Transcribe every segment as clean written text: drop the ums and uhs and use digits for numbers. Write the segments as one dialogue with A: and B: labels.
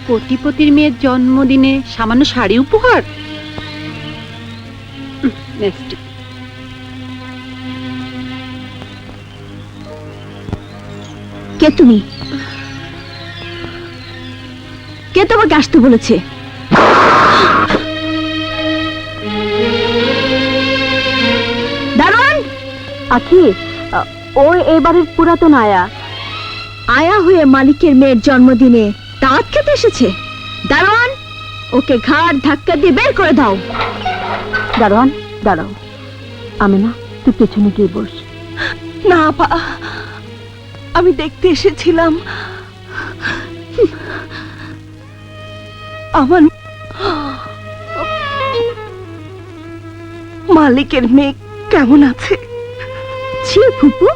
A: কোটিপতির মেয়ের জন্মদিনে সামান্য শাড়ি উপহার?
B: কে তুমি? কে তোমাকে আসতে বলেছে? দারোয়ান! আখি, ও এবারের পুরাতন আয়া। আয়া হয়ে মালিকের মেয়ের জন্মদিনে দাওয়াত খেতে এসেছে। দারোয়ান, ওকে ঘাড় ধাক্কা দিয়ে বের করে দাও। দারোয়ান, দাঁড়াও। আমেনা, তুই পেছনে গিয়ে বস।
C: না আপা, আমি দেখতে এসেছিলাম আমার মালিকের মেয়ে কেমন আছে।
B: ছি ফুপু,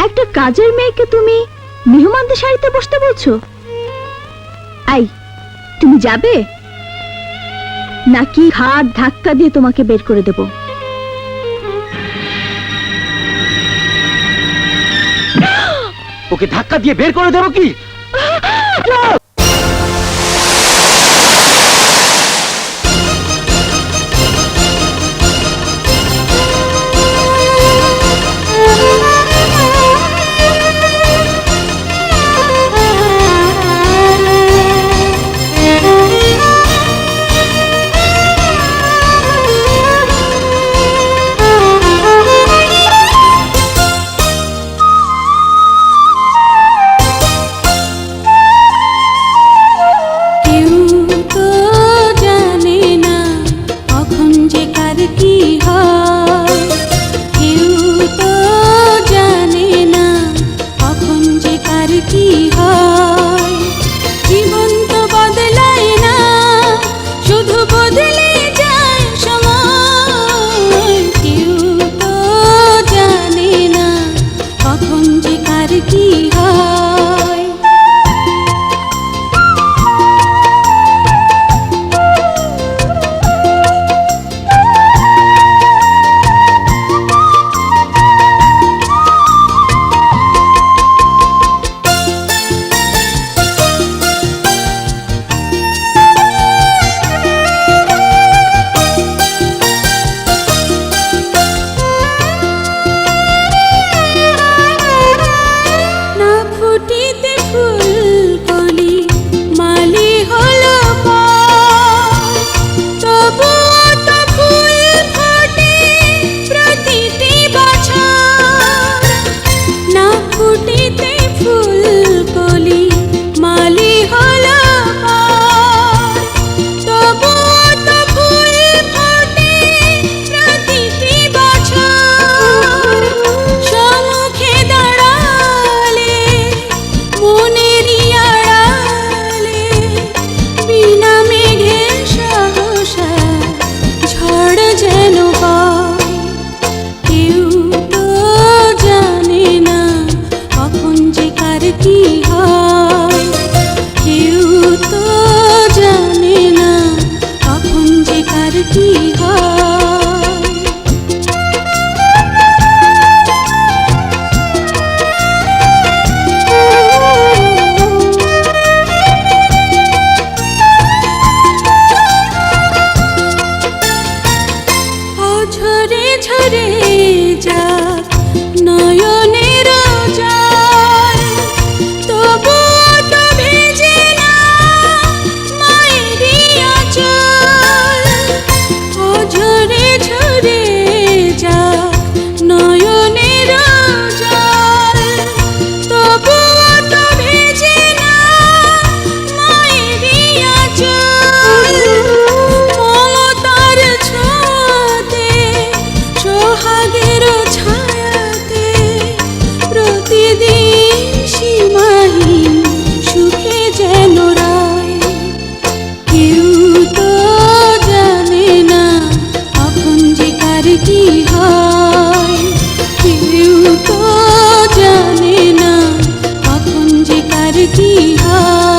B: একটা কাজের মেয়েকে তুমি মেহমানদের শাড়িতে বসতে বলছো? আই, তুমি যাবে নাকি ঘাড় ধাক্কা দিয়ে তোমাকে বের করে দেব?
D: ওকে ধাক্কা দিয়ে বের করে দেবো কি?
E: কি হয়।